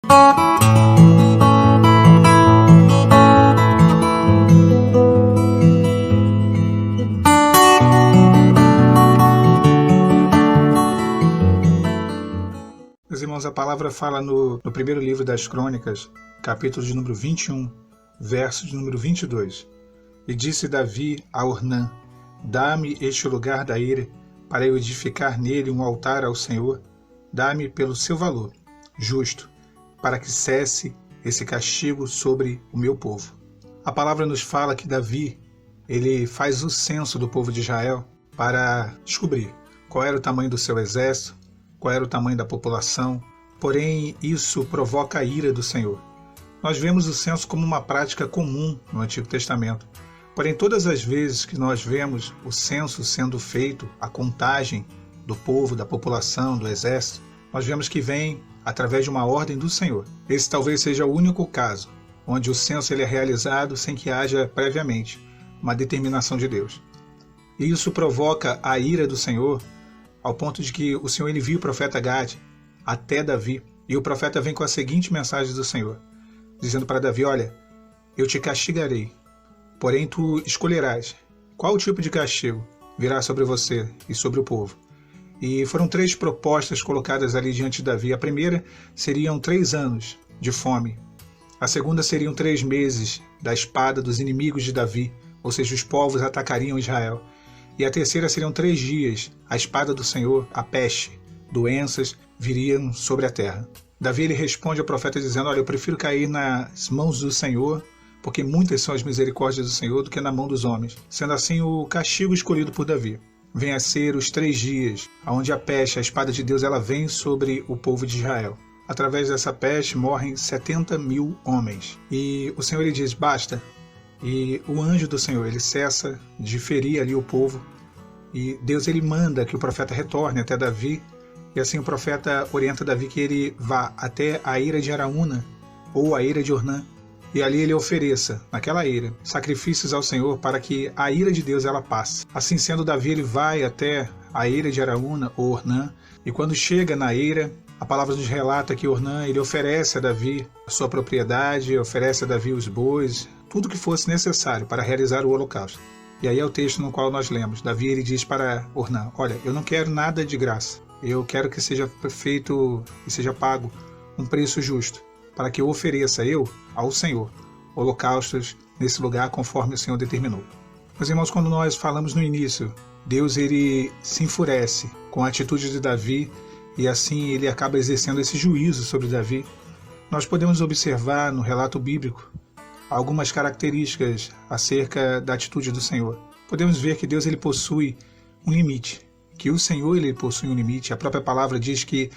Meus irmãos, a palavra fala no primeiro livro das Crônicas, capítulo de número 21, verso de número 22. E disse Davi a Ornã: dá-me este lugar da ira, para eu edificar nele um altar ao Senhor. Dá-me pelo seu valor, justo, para que cesse esse castigo sobre o meu povo. A palavra nos fala que Davi, ele faz o censo do povo de Israel para descobrir qual era o tamanho do seu exército, qual era o tamanho da população, porém isso provoca a ira do Senhor. Nós vemos o censo como uma prática comum no Antigo Testamento, porém todas as vezes que nós vemos o censo sendo feito, a contagem do povo, da população, do exército, nós vemos que vem através de uma ordem do Senhor. Esse talvez seja o único caso onde o censo ele é realizado sem que haja previamente uma determinação de Deus. E isso provoca a ira do Senhor, ao ponto de que o Senhor ele envia o profeta Gade até Davi, e o profeta vem com a seguinte mensagem do Senhor, dizendo para Davi: olha, eu te castigarei, porém tu escolherás qual tipo de castigo virá sobre você e sobre o povo. E foram 3 propostas colocadas ali diante de Davi. A primeira seriam 3 anos de fome. A segunda seriam 3 meses da espada dos inimigos de Davi, ou seja, os povos atacariam Israel. E a terceira seriam 3 dias, a espada do Senhor, a peste, doenças viriam sobre a terra. Davi ele responde ao profeta dizendo: olha, eu prefiro cair nas mãos do Senhor, porque muitas são as misericórdias do Senhor, do que na mão dos homens. Sendo assim, o castigo escolhido por Davi vem a ser os 3 dias, onde a peste, a espada de Deus, ela vem sobre o povo de Israel. Através dessa peste morrem 70.000 homens. E o Senhor ele diz: basta. E o anjo do Senhor ele cessa de ferir ali o povo. E Deus ele manda que o profeta retorne até Davi. E assim o profeta orienta Davi que ele vá até a eira de Araúna, ou a eira de Ornã, e ali ele ofereça, naquela eira, sacrifícios ao Senhor para que a ira de Deus ela passe. Assim sendo, Davi ele vai até a eira de Araúna, ou Ornã, e quando chega na eira, a palavra nos relata que Ornã ele oferece a Davi a sua propriedade, oferece a Davi os bois, tudo que fosse necessário para realizar o holocausto. E aí é o texto no qual nós lemos. Davi ele diz para Ornã: olha, eu não quero nada de graça, eu quero que seja feito e seja pago um preço justo, para que eu ofereça ao Senhor holocaustos nesse lugar conforme o Senhor determinou. Meus irmãos, quando nós falamos no início, Deus ele se enfurece com a atitude de Davi e assim ele acaba exercendo esse juízo sobre Davi. Nós podemos observar no relato bíblico algumas características acerca da atitude do Senhor. Podemos ver que Deus ele possui um limite, que o Senhor ele possui um limite. A própria palavra diz que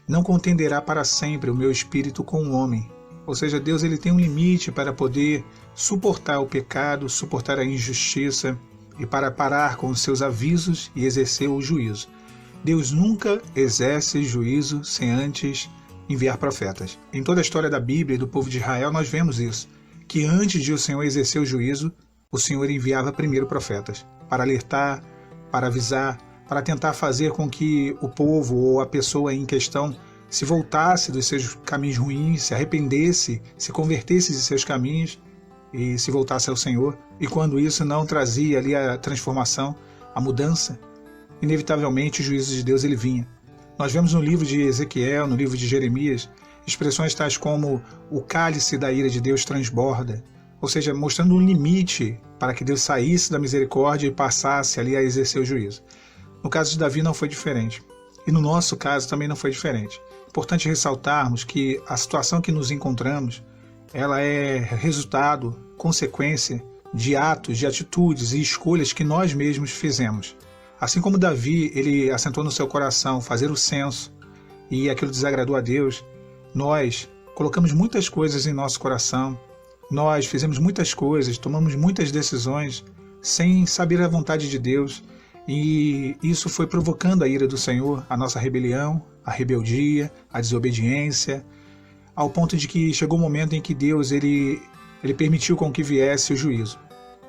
não contenderá para sempre o meu espírito com o homem. Ou seja, Deus ele tem um limite para poder suportar o pecado, suportar a injustiça e para parar com os seus avisos e exercer o juízo. Deus nunca exerce juízo sem antes enviar profetas. Em toda a história da Bíblia e do povo de Israel nós vemos isso, que antes de o Senhor exercer o juízo, o Senhor enviava primeiro profetas para alertar, para avisar, para tentar fazer com que o povo ou a pessoa em questão se voltasse dos seus caminhos ruins, se arrependesse, se convertesse de seus caminhos e se voltasse ao Senhor. E quando isso não trazia ali a transformação, a mudança, inevitavelmente o juízo de Deus ele vinha. Nós vemos no livro de Ezequiel, no livro de Jeremias, expressões tais como o cálice da ira de Deus transborda, ou seja, mostrando um limite para que Deus saísse da misericórdia e passasse ali a exercer o juízo. No caso de Davi não foi diferente. E no nosso caso também não foi diferente. Importante ressaltarmos que a situação que nos encontramos, ela é resultado, consequência de atos, de atitudes e escolhas que nós mesmos fizemos. Assim como Davi, ele assentou no seu coração fazer o censo e aquilo desagradou a Deus, nós colocamos muitas coisas em nosso coração, nós fizemos muitas coisas, tomamos muitas decisões sem saber a vontade de Deus. E isso foi provocando a ira do Senhor, a nossa rebelião, a rebeldia, a desobediência, ao ponto de que chegou o momento em que Deus ele permitiu com que viesse o juízo.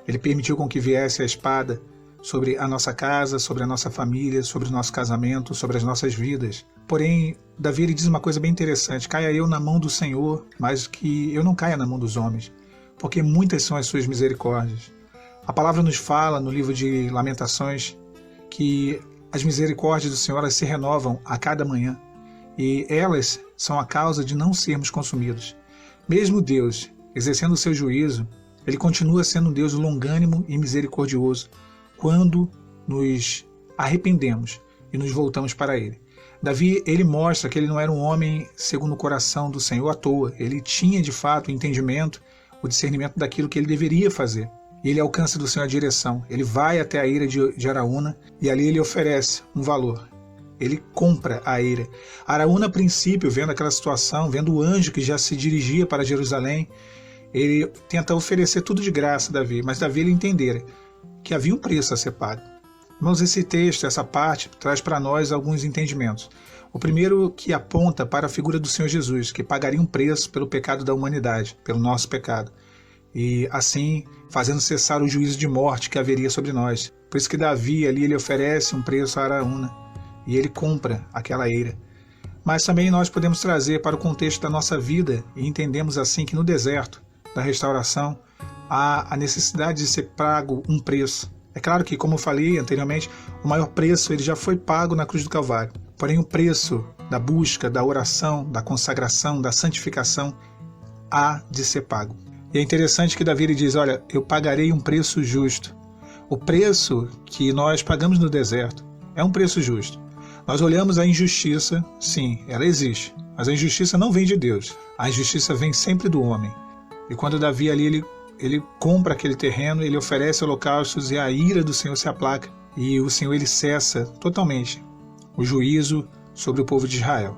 Ele permitiu com que viesse a espada sobre a nossa casa, sobre a nossa família, sobre o nosso casamento, sobre as nossas vidas. Porém, Davi ele diz uma coisa bem interessante: caia eu na mão do Senhor, mas que eu não caia na mão dos homens, porque muitas são as suas misericórdias. A palavra nos fala no livro de Lamentações que as misericórdias do Senhor elas se renovam a cada manhã, e elas são a causa de não sermos consumidos. Mesmo Deus exercendo o seu juízo, ele continua sendo um Deus longânimo e misericordioso quando nos arrependemos e nos voltamos para ele. Davi, ele mostra que ele não era um homem segundo o coração do Senhor à toa. Ele tinha de fato o entendimento, o discernimento daquilo que ele deveria fazer. E ele alcança do Senhor a direção. Ele vai até a eira de Araúna e ali ele oferece um valor. Ele compra a eira. Araúna, a princípio, vendo aquela situação, vendo o anjo que já se dirigia para Jerusalém, ele tenta oferecer tudo de graça a Davi, mas Davi ele entendera que havia um preço a ser pago. Irmãos, esse texto, essa parte, traz para nós alguns entendimentos. O primeiro que aponta para a figura do Senhor Jesus, que pagaria um preço pelo pecado da humanidade, pelo nosso pecado, e assim fazendo cessar o juízo de morte que haveria sobre nós. Por isso que Davi ali ele oferece um preço a Araúna e ele compra aquela eira. Mas também nós podemos trazer para o contexto da nossa vida e entendemos assim que no deserto da restauração há a necessidade de ser pago um preço. É claro que, como eu falei anteriormente, o maior preço ele já foi pago na cruz do Calvário. Porém, o preço da busca, da oração, da consagração, da santificação há de ser pago. E é interessante que Davi ele diz, olha, eu pagarei um preço justo. O preço que nós pagamos no deserto é um preço justo. Nós olhamos a injustiça, sim, ela existe, mas a injustiça não vem de Deus. A injustiça vem sempre do homem. E quando Davi ali, ele compra aquele terreno, ele oferece holocaustos e a ira do Senhor se aplaca. E o Senhor ele cessa totalmente o juízo sobre o povo de Israel.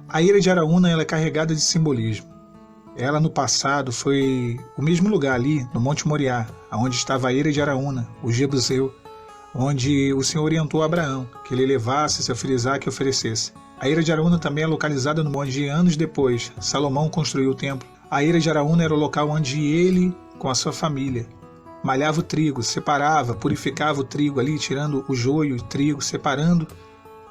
A ira de Araúna ela é carregada de simbolismo. Ela no passado foi o mesmo lugar ali, no Monte Moriá, onde estava a ira de Araúna, o Jebuseu, onde o Senhor orientou Abraão, que ele levasse seu filho Isaque e oferecesse. A ira de Araúna também é localizada no onde anos depois Salomão construiu o templo. A eira de Araúna era o local onde ele, com a sua família, malhava o trigo, separava, purificava o trigo ali, tirando o joio e o trigo, separando,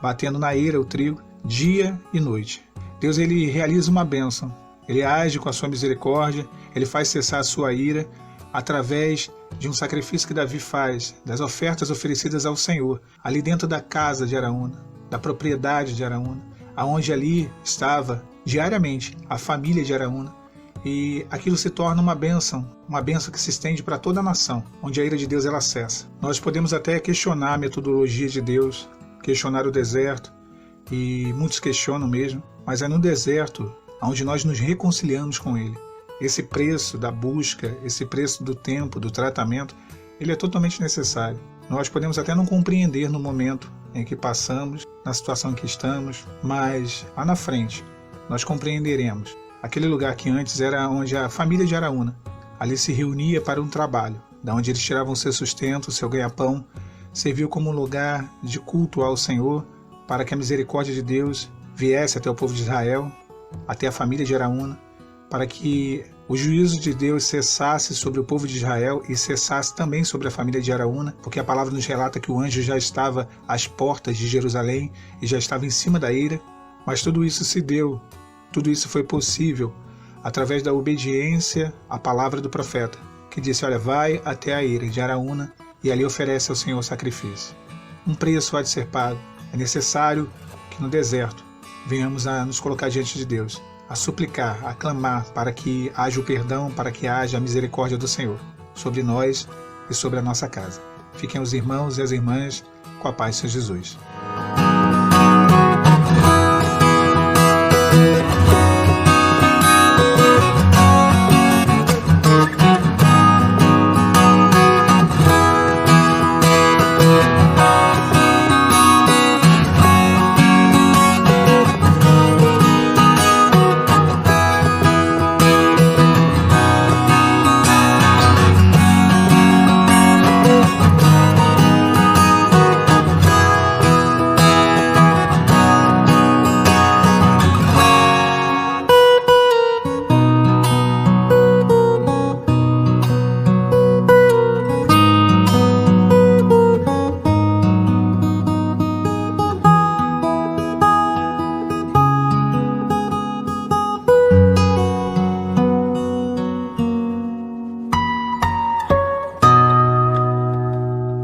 batendo na eira o trigo, dia e noite. Deus ele realiza uma bênção, ele age com a sua misericórdia, ele faz cessar a sua ira através de um sacrifício que Davi faz, das ofertas oferecidas ao Senhor, ali dentro da casa de Araúna, da propriedade de Araúna, aonde ali estava diariamente a família de Araúna. E aquilo se torna uma bênção que se estende para toda a nação, onde a ira de Deus ela cessa. Nós podemos até questionar a metodologia de Deus, questionar o deserto, e muitos questionam mesmo, mas é no deserto onde nós nos reconciliamos com Ele. Esse preço da busca, esse preço do tempo, do tratamento, ele é totalmente necessário. Nós podemos até não compreender no momento em que passamos, na situação em que estamos, mas lá na frente nós compreenderemos. Aquele lugar que antes era onde a família de Araúna ali se reunia para um trabalho, da onde eles tiravam seu sustento, seu ganha-pão, serviu como um lugar de culto ao Senhor, para que a misericórdia de Deus viesse até o povo de Israel, até a família de Araúna, para que o juízo de Deus cessasse sobre o povo de Israel e cessasse também sobre a família de Araúna, porque a palavra nos relata que o anjo já estava às portas de Jerusalém e já estava em cima da eira, mas tudo isso se deu. Tudo isso foi possível através da obediência à palavra do profeta, que disse, olha, vai até a eira de Araúna e ali oferece ao Senhor sacrifício. Um preço há de ser pago. É necessário que no deserto venhamos a nos colocar diante de Deus, a suplicar, a clamar para que haja o perdão, para que haja a misericórdia do Senhor sobre nós e sobre a nossa casa. Fiquem os irmãos e as irmãs com a paz de Jesus.